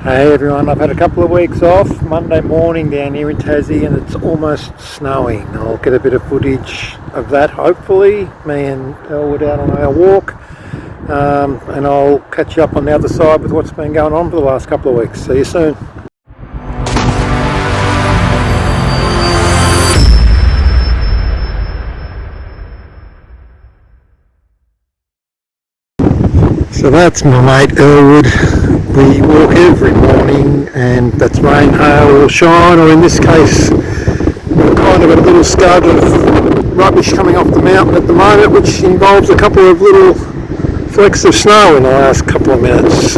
Hey everyone, I've had a couple of weeks off. Monday morning down here in Tassie and it's almost snowing. I'll get a bit of footage of that hopefully, me and Elwood out on our walk, and I'll catch you up on the other side with what's been going on for the last couple of weeks. See you soon. So that's my mate Elwood. We walk every morning and that's rain, hail or shine, or in this case we've kind of got a little scud of rubbish coming off the mountain at the moment, which involves a couple of little flecks of snow in the last couple of minutes,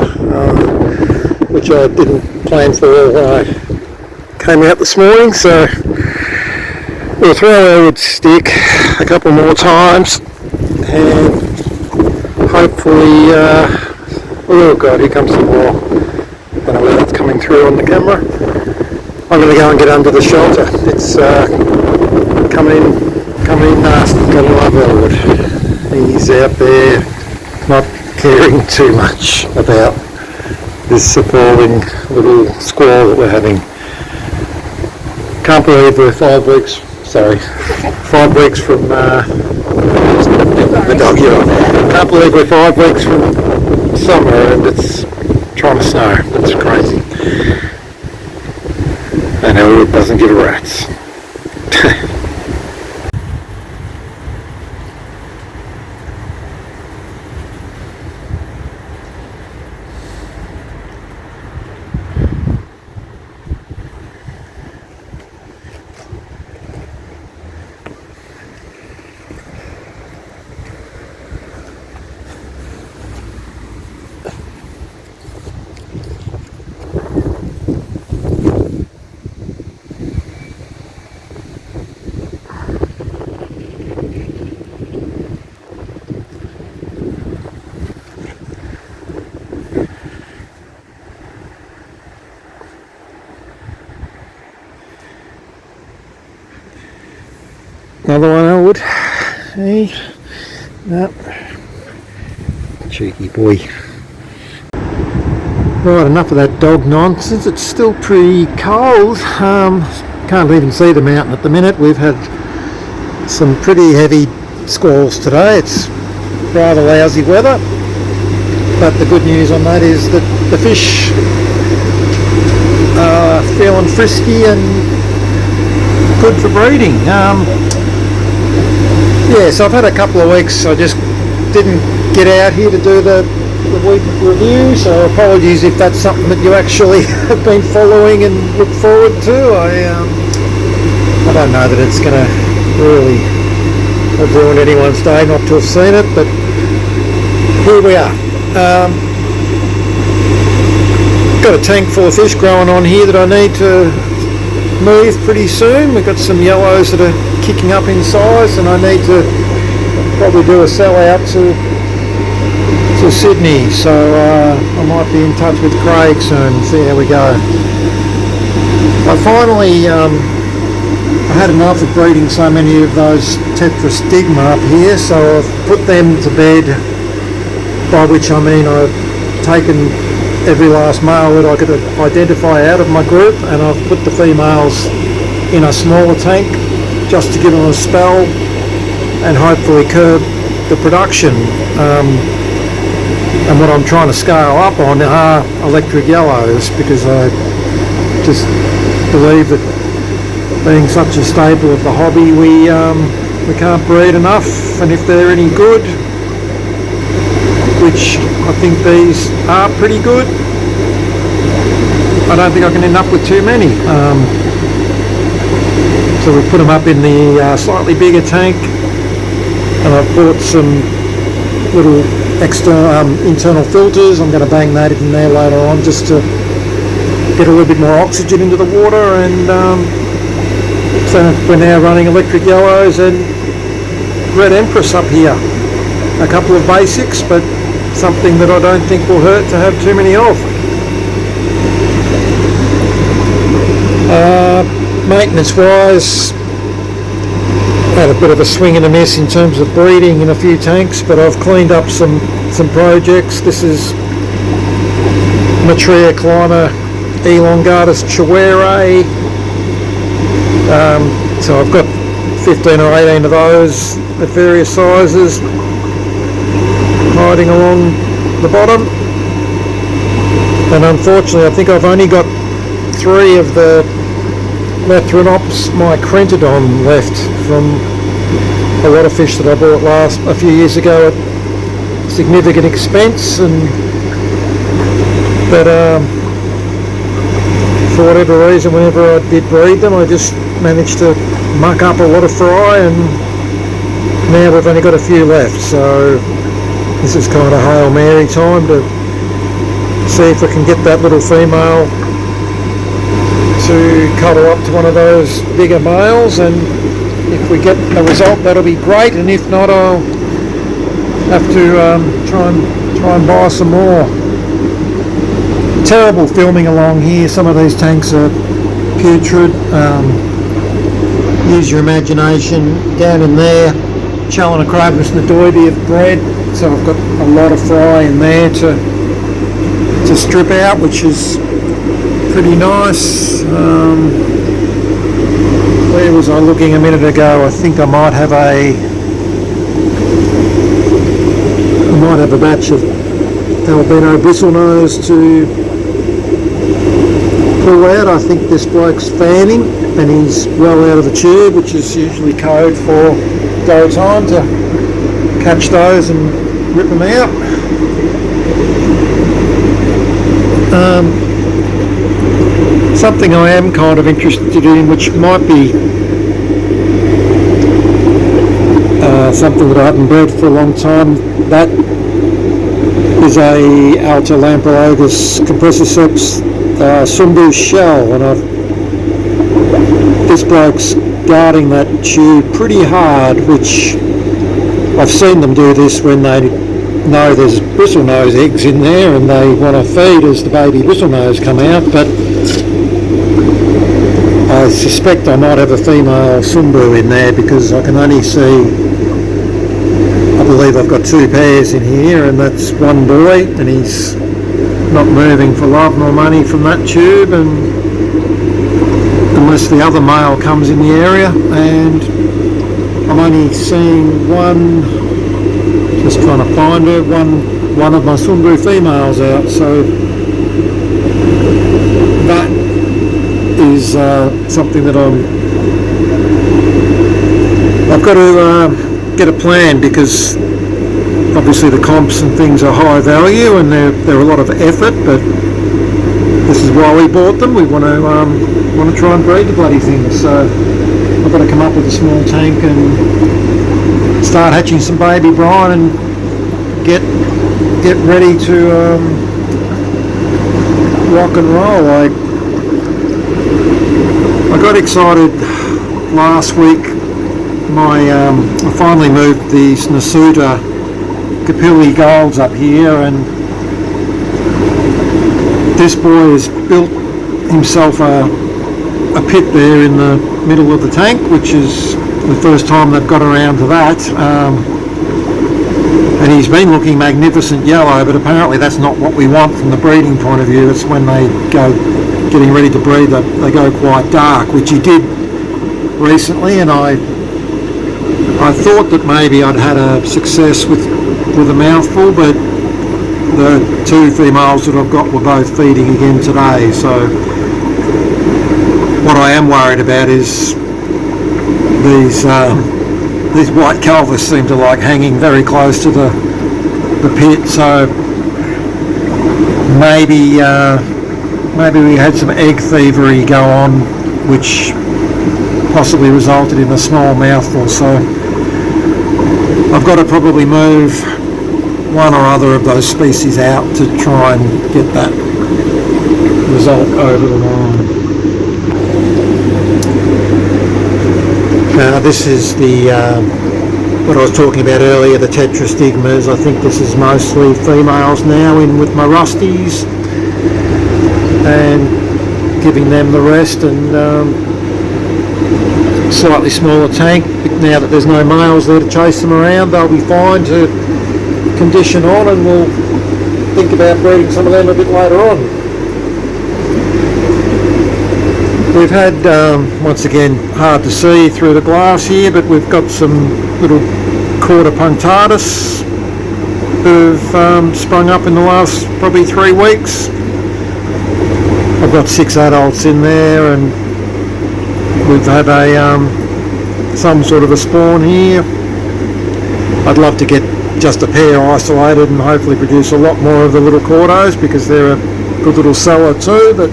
which I didn't plan for when I came out this morning. So we'll throw Elwood's stick a couple more times and hopefully, oh god, here comes some more. I don't know whether that's coming through on the camera. I'm going to go and get under the shelter. It's coming in nasty. Gotta love Elwood. He's out there not caring too much about this appalling little squall that we're having. Can't believe we're 5 weeks from the dog here. Can't believe we're 5 weeks from summer and it's trying to snow. That's crazy. And Elwood doesn't give a rat's. Another one, Elwood. Hey, no. Cheeky boy. Right, enough of that dog nonsense. It's still pretty cold. Can't even see the mountain at the minute. We've had some pretty heavy squalls today. It's rather lousy weather. But the good news on that is that the fish are feeling frisky and good for breeding. So I've had a couple of weeks. I just didn't get out here to do the week review, so apologies if that's something that you actually have been following and look forward to. I don't know that it's going to really have ruined anyone's day not to have seen it, but here we are. Got a tank full of fish growing on here that I need to move pretty soon. We've got some yellows that are kicking up in size and I need to probably do a sell out to Sydney, so I might be in touch with Craig soon and see how we go. I finally I had enough of breeding so many of those tetrastigma up here, so I've put them to bed, by which I mean I've taken every last male that I could identify out of my group and I've put the females in a smaller tank just to give them a spell and hopefully curb the production. And what I'm trying to scale up on are electric yellows, because I just believe that being such a staple of the hobby, we can't breed enough, and if they're any good, which I think these are pretty good, I don't think I can end up with too many. So we put them up in the slightly bigger tank, and I've bought some little extra internal filters. I'm going to bang that in there later on just to get a little bit more oxygen into the water, and so we're now running electric yellows and red empress up here. A couple of basics, but something that I don't think will hurt to have too many of. Maintenance wise, had a bit of a swing and a miss in terms of breeding in a few tanks, but I've cleaned up some projects. This is Matria climber elongatus chawere. So I've got 15 or 18 of those at various sizes hiding along the bottom, and unfortunately I think I've only got 3 of the Lethrinops micrentodon left from a lot of fish that I bought a few years ago at significant expense, but for whatever reason, whenever I did breed them, I just managed to muck up a lot of fry, and now we've only got a few left. So this is kind of Hail Mary time to see if I can get that little female to cuddle up to one of those bigger males, and if we get a result, that'll be great, and if not, I'll have to try and buy some more. Terrible filming along here. Some of these tanks are putrid. Use your imagination. Down in there, Chelonochromis nadoides have bred, so I've got a lot of fry in there to strip out, which is pretty nice. Where was I looking a minute ago? I think I might have a batch of albino bristlenose to pull out. I think this bloke's fanning, and he's well out of the tube, which is usually code for go time to catch those and rip them out. Something I am kind of interested in, which might be something that I haven't bred for a long time, that is a Alta Lamprologus compressiceps Sumbu shell, and this bloke's guarding that tube pretty hard, which I've seen them do this when they know there's bristlenose eggs in there and they want to feed as the baby bristlenose come out, but I suspect I might have a female Sumbu in there because I can only see, I believe I've got 2 pairs in here, and that's one boy, and he's not moving for love nor money from that tube, and unless the other male comes in the area, and I'm only seeing one, just trying to find her, one of my Sumbu females out, so that is something that I've got to get a plan, because obviously the comps and things are high value and they're a lot of effort, but this is why we bought them. We want to try and breed the bloody things, so I've got to come up with a small tank and start hatching some baby brine and get ready to rock and roll. I got excited last week. I finally moved these Nasuta Capilli Golds up here, and this boy has built himself a pit there in the middle of the tank, which is the first time they've got around to that. And he's been looking magnificent yellow, but apparently that's not what we want from the breeding point of view. It's when they go getting ready to breed that they go quite dark, which he did recently, and I thought that maybe I'd had a success with a mouthful, but the 2 females that I've got were both feeding again today. So what I am worried about is these white calvers seem to like hanging very close to the pit, so maybe we had some egg thievery go on, which possibly resulted in a small mouthful. So I've got to probably move one or other of those species out to try and get that result over the line. Now this is the what I was talking about earlier, the tetrastigmas. I think this is mostly females now in with my rusties, and giving them the rest, and slightly smaller tank. Now that there's no males there to chase them around, they'll be fine to condition on, and we'll think about breeding some of them a bit later on. We've had, once again, hard to see through the glass here, but we've got some little Cauda punctatus who've sprung up in the last probably 3 weeks. I've got 6 adults in there, and we've had some sort of a spawn here. I'd love to get just a pair isolated and hopefully produce a lot more of the little Caudos, because they're a good little seller too, but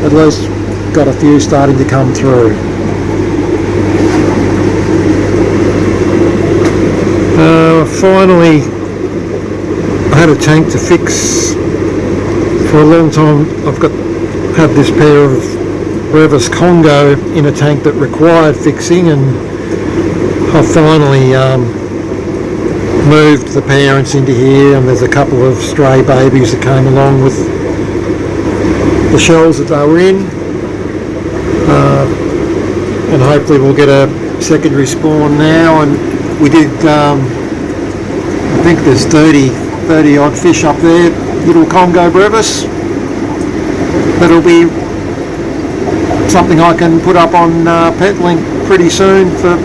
at least got a few starting to come through. Finally, I had a tank to fix. For a long time I've had this pair of Brevis Congo in a tank that required fixing, and I finally moved the parents into here, and there's a couple of stray babies that came along with the shells that they were in, and hopefully we'll get a secondary spawn now. And we did, I think there's 30 odd fish up there, little Congo Brevis. That'll be something I can put up on PetLink pretty soon for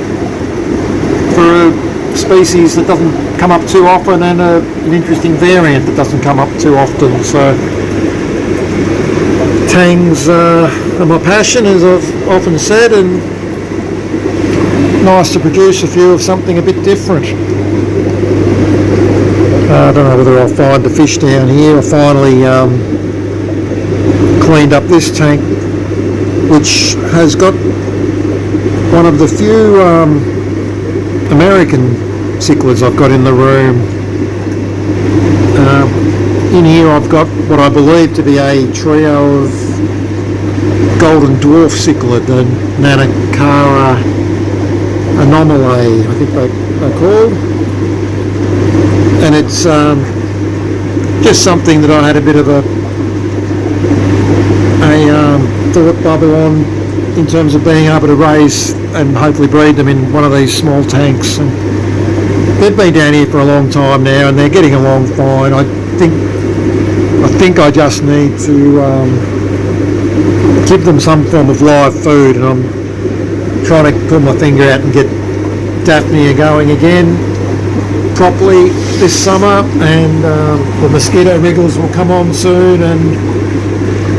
a species that doesn't come up too often, and an interesting variant that doesn't come up too often. So tangs are my passion, as I've often said, and nice to produce a few of something a bit different. I don't know whether I'll find the fish down here. I finally cleaned up this tank, which has got one of the few American cichlids I've got in the room. In here I've got what I believe to be a trio of golden dwarf cichlid, the Nanacara anomalae, I think they're called. And it's just something that I had a bit of a thought bubble on, in terms of being able to raise and hopefully breed them in one of these small tanks. And they've been down here for a long time now, and they're getting along fine. I think I just need to give them some form of live food, and I'm trying to pull my finger out and get Daphnia going again properly this summer, and the mosquito wriggles will come on soon. And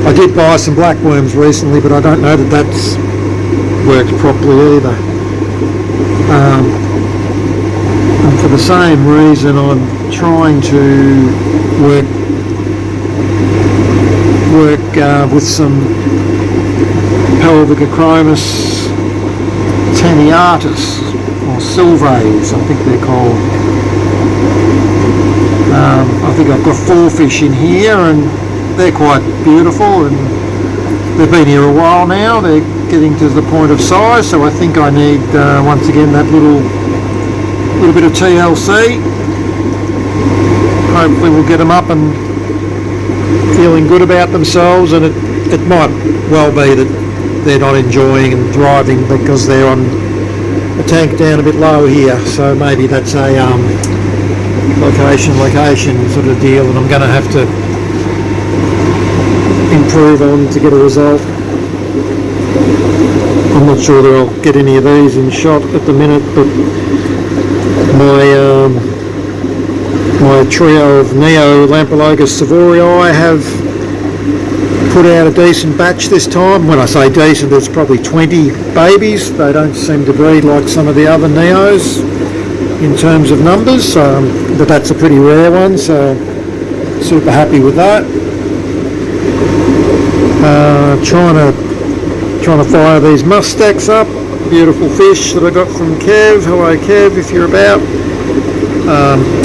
I did buy some blackworms recently, but I don't know that that's worked properly either. And for the same reason, I'm trying to work with some Pelvicochromis tanniatus, or silvaes, I think they're called. I think I've got 4 fish in here, and they're quite beautiful, and they've been here a while now. They're getting to the point of size, so I think I need once again that little bit of TLC. Hopefully we'll get them up and feeling good about themselves, and it might well be that they're not enjoying and thriving because they're on a tank down a bit low here. So maybe that's a location sort of deal, and I'm going to have to improve on to get a result. I'm not sure that I'll get any of these in shot at the minute, but my trio of Neo-Lampologus savorii have put out a decent batch this time. When I say decent, there's probably 20 babies. They don't seem to breed like some of the other Neos in terms of numbers, but that's a pretty rare one, so super happy with that. Trying to fire these mustax up, beautiful fish that I got from Kev. Hello Kev, if you're about.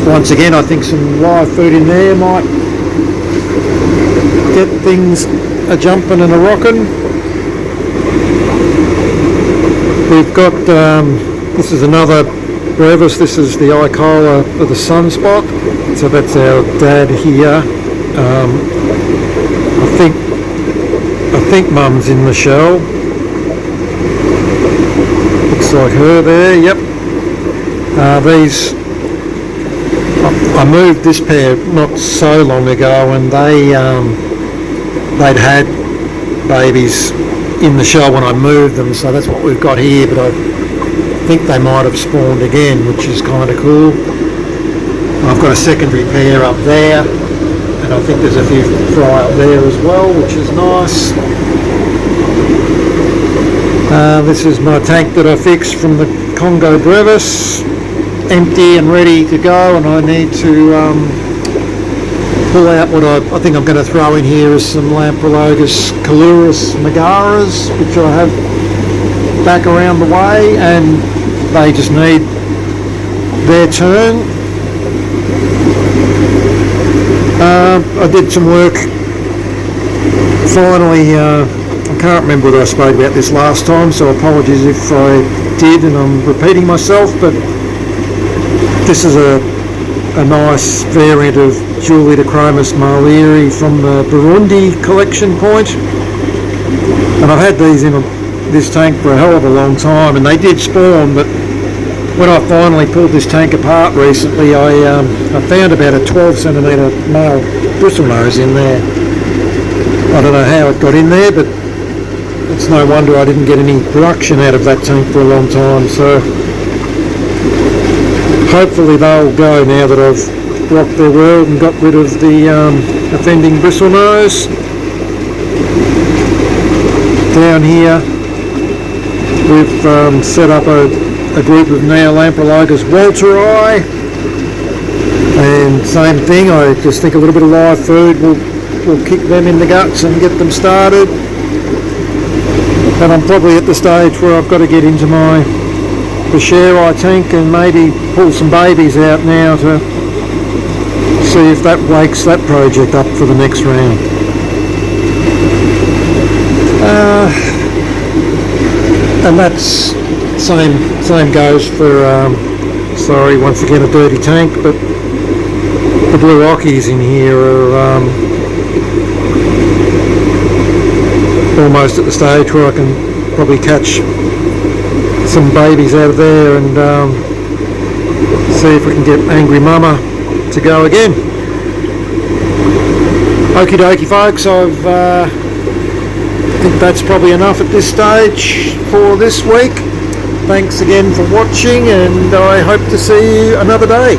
Once again, I think some live food in there might get things a jumping and a rocking. We've got, this is another Brevis. This is the Icola of the sunspot, so that's our dad here. I think Mum's in the shell. Looks like her there. Yep. These, I moved this pair not so long ago, and they'd had babies in the shell when I moved them, so that's what we've got here. But I think they might have spawned again, which is kind of cool. I've got a secondary pair up there, and I think there's a few fry up there as well, which is nice. This is my tank that I fixed from the Congo Brevis, empty and ready to go, and I need to pull out what I think I'm going to throw in here is some Lamprologus Coelurus Megaras, which I have back around the way, and they just need their turn. I did some work finally. I can't remember whether I spoke about this last time, so apologies if I did and I'm repeating myself, but this is a nice variant of Juliochromis marlieri from the Burundi collection point, and I've had these in this tank for a hell of a long time, and they did spawn, but when I finally pulled this tank apart recently, I found about a 12 centimetre male bristlenose in there. I don't know how it got in there, but it's no wonder I didn't get any production out of that tank for a long time. So hopefully they'll go now that I've rocked their world and got rid of the offending bristlenose. Down here we've set up a group of now Lamprologus walteri, and same thing, I just think a little bit of live food will kick them in the guts and get them started. And I'm probably at the stage where I've got to get into my Bicheri tank and maybe pull some babies out now to see if that wakes that project up for the next round. And that's same goes for sorry, once again a dirty tank, but the blue Rockies in here are almost at the stage where I can probably catch some babies out of there and see if we can get Angry Mama to go again. Okie dokie folks, I think that's probably enough at this stage for this week. Thanks again for watching, and I hope to see you another day.